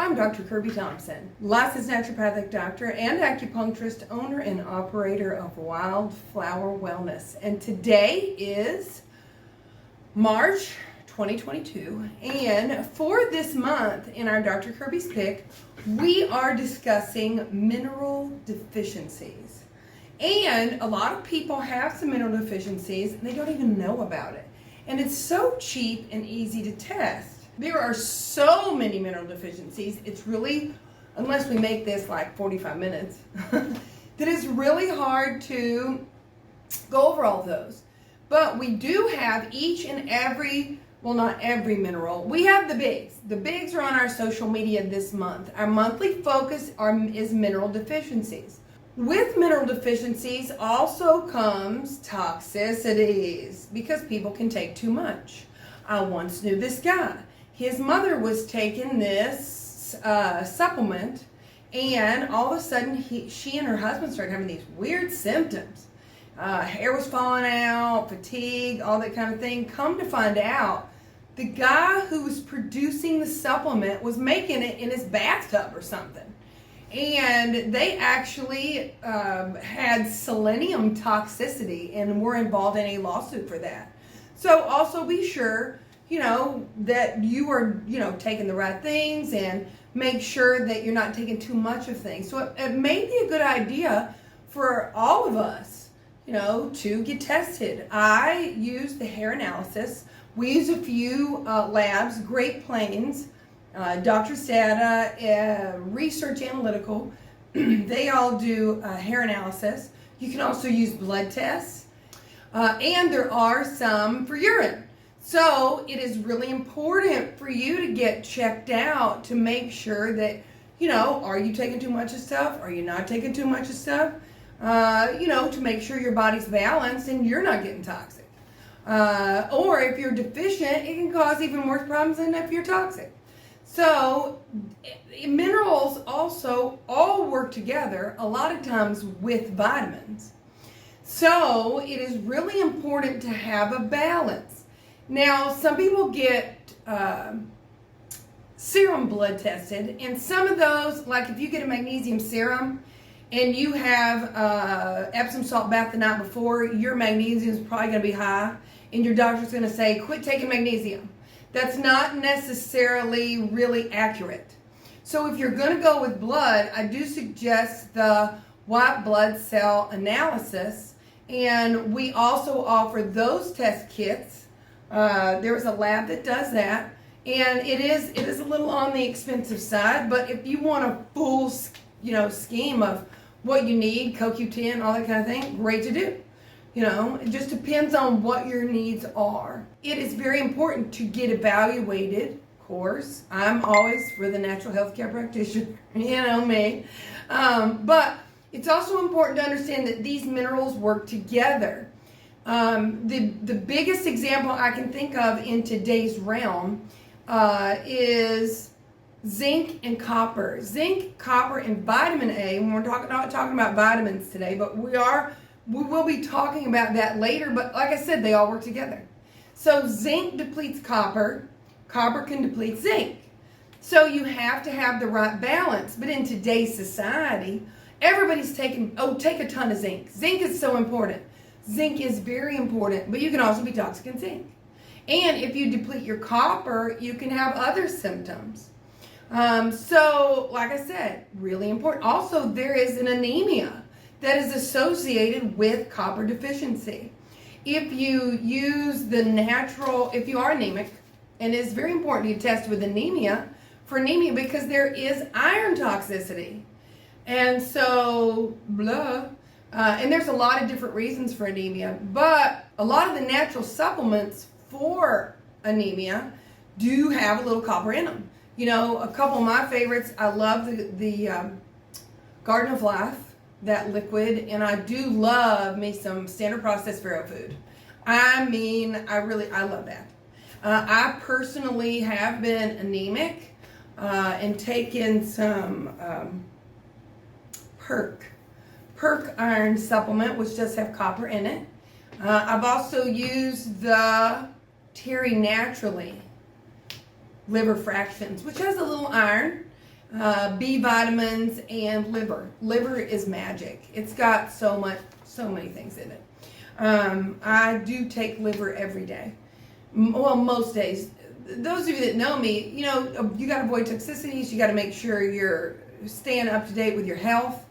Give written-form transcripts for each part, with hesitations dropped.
I'm Dr. Kirby Thompson, licensed naturopathic doctor and acupuncturist, owner and operator of Wildflower Wellness. And today is March 2022. And for this month in our Dr. Kirby's Pick, we are discussing mineral deficiencies. And a lot of people have some mineral deficiencies and they don't even know about it. And it's so cheap and easy to test. There are so many mineral deficiencies, it's really, unless we make this like 45 minutes, that it's really hard to go over all of those. But we do have each and every, well, not every mineral. We have the bigs. The bigs are on our social media this month. Our monthly focus is mineral deficiencies. With mineral deficiencies also comes toxicities because people can take too much. I once knew this guy. His mother was taking this supplement, and all of a sudden she and her husband started having these weird symptoms. Hair was falling out, fatigue, all that kind of thing. Come to find out, the guy who was producing the supplement was making it in his bathtub or something. And they actually had selenium toxicity and were involved in a lawsuit for that. So also be sure that you are, taking the right things and make sure that you're not taking too much of things. So it may be a good idea for all of us, to get tested. I use the hair analysis. We use a few labs, Great Plains, Dr. Sada, Research Analytical. They all do hair analysis. You can also use blood tests. And there are some for urine. So it is really important for you to get checked out to make sure that, are you taking too much of stuff? Are you not taking too much of stuff? To make sure your body's balanced and you're not getting toxic. Or if you're deficient, it can cause even more problems than if you're toxic. So minerals also all work together a lot of times with vitamins. So it is really important to have a balance. Now, some people get serum blood tested, and some of those, like if you get a magnesium serum and you have Epsom salt bath the night before, your magnesium is probably going to be high, and your doctor's going to say, quit taking magnesium. That's not necessarily really accurate. So if you're going to go with blood, I do suggest the white blood cell analysis, and we also offer those test kits. There's a lab that does that, and it is a little on the expensive side, but if you want a full scheme of what you need, CoQ10, all that kind of thing, great to do. It just depends on what your needs are. It is very important to get evaluated, of course. I'm always for the natural health care practitioner, me. But it's also important to understand that these minerals work together. The biggest example I can think of in today's realm is zinc and copper. Zinc, copper, and vitamin A. And we're not talking about vitamins today, but we will be talking about that later. But like I said, they all work together. So zinc depletes copper. Copper can deplete zinc. So you have to have the right balance. But in today's society, everybody's take a ton of zinc. Zinc is so important. Zinc is very important, but you can also be toxic in zinc. And if you deplete your copper, you can have other symptoms. So, like I said, really important. Also, there is an anemia that is associated with copper deficiency. If you use if you are anemic, and it's very important you test with anemia, because there is iron toxicity. And so, and there's a lot of different reasons for anemia, but a lot of the natural supplements for anemia do have a little copper in them. A couple of my favorites, I love the Garden of Life, that liquid, and I do love me some standard processed Pharaoh food. I love that. I personally have been anemic and taken some Perk iron supplement, which does have copper in it. I've also used the Terry Naturally liver fractions, which has a little iron. B vitamins, and liver. Liver is magic. It's got so many things in it. I do take liver every day. Well, most days. Those of you that know me, you know, you got to avoid toxicities. You got to make sure you're staying up to date with your health.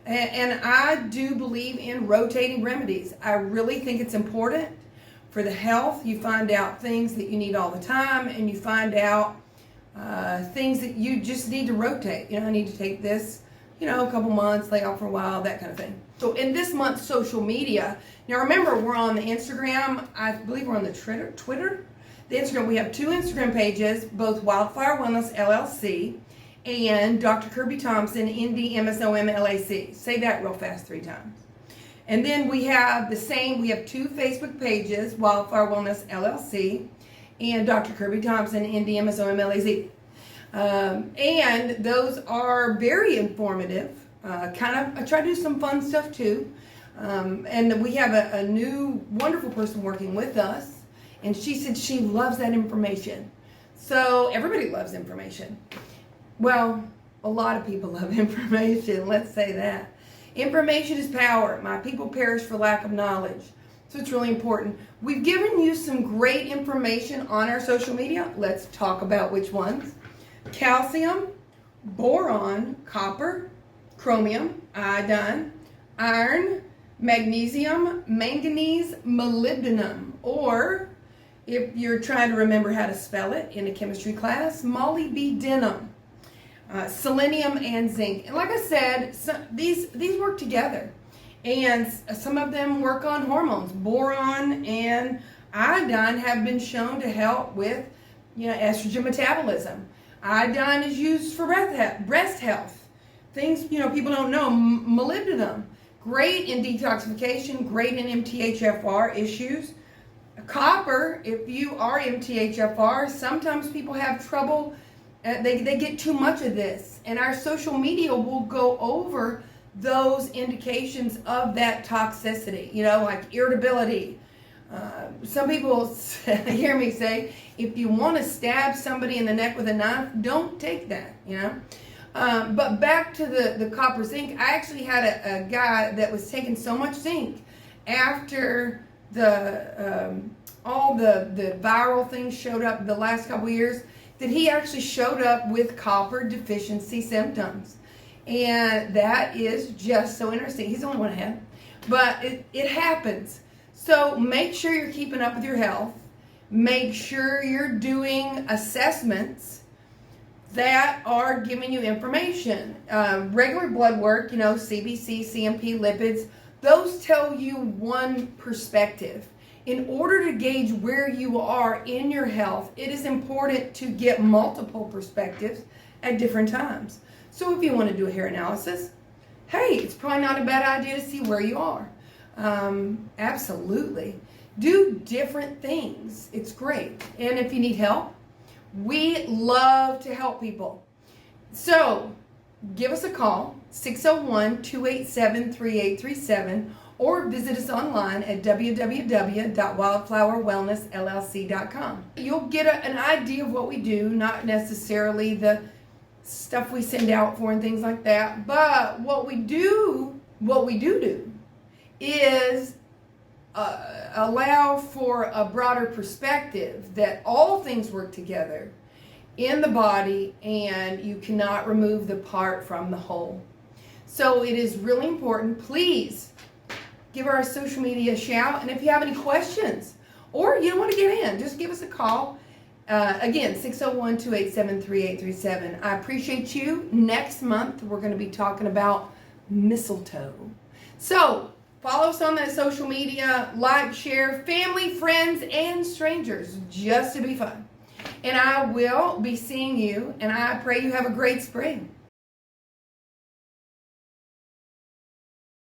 And I do believe in rotating remedies. I really think it's important for the health. You find out things that you need all the time, and you find out things that you just need to rotate. You know, I need to take this, you know, a couple months, lay off for a while, that kind of thing. So in this month's social media, now remember, we're on the Instagram. I believe we're on the Twitter. The Instagram, we have 2 Instagram pages, both Wildflower Wellness LLC and Dr. Kirby Thompson, ND MSOM LAC. Say that real fast 3 times. And then we have 2 Facebook pages, Wildflower Wellness LLC and Dr. Kirby Thompson, ND MSOM LAC. And those are very informative. I try to do some fun stuff too. And we have a new wonderful person working with us. And she said she loves that information. So everybody loves information. Well, a lot of people love information, let's say that. Information is power. My people perish for lack of knowledge. So it's really important. We've given you some great information on our social media. Let's talk about which ones. Calcium, boron, copper, chromium, iodine, iron, magnesium, manganese, molybdenum, or if you're trying to remember how to spell it in a chemistry class, molybdenum, selenium, and zinc. And like I said, these work together. And some of them work on hormones. Boron and iodine have been shown to help with, you know, estrogen metabolism. Iodine is used for breast health. Things, you know, people don't know. Molybdenum, great in detoxification, great in MTHFR issues. Copper, if you are MTHFR, sometimes people have trouble. They get too much of this. And our social media will go over those indications of that toxicity, you know, like irritability. Some people hear me say, if you want to stab somebody in the neck with a knife, don't take that, you know. But back to the copper zinc, I actually had a guy that was taking so much zinc after all the viral things showed up the last couple years, that he actually showed up with copper deficiency symptoms. And that is just so interesting. He's the only one I had. But it happens. So make sure you're keeping up with your health. Make sure you're doing assessments that are giving you information. Regular blood work, you know, CBC, CMP, lipids, those tell you one perspective. In order to gauge where you are in your health, it is important to get multiple perspectives at different times. So if you want to do a hair analysis, hey, it's probably not a bad idea to see where you are. Absolutely. Do different things. It's great. And if you need help, we love to help people. So give us a call, 601-287-3837, or visit us online at www.wildflowerwellnessllc.com. You'll get an idea of what we do, not necessarily the stuff we send out for and things like that, but what we do is allow for a broader perspective that all things work together in the body and you cannot remove the part from the whole. So it is really important. Please give our social media a shout, and if you have any questions or you don't want to get in, just give us a call. Again, 601-287-3837. I appreciate you. Next month, we're going to be talking about mistletoe. So follow us on that social media, like, share, family, friends, and strangers, just to be fun. And I will be seeing you, and I pray you have a great spring.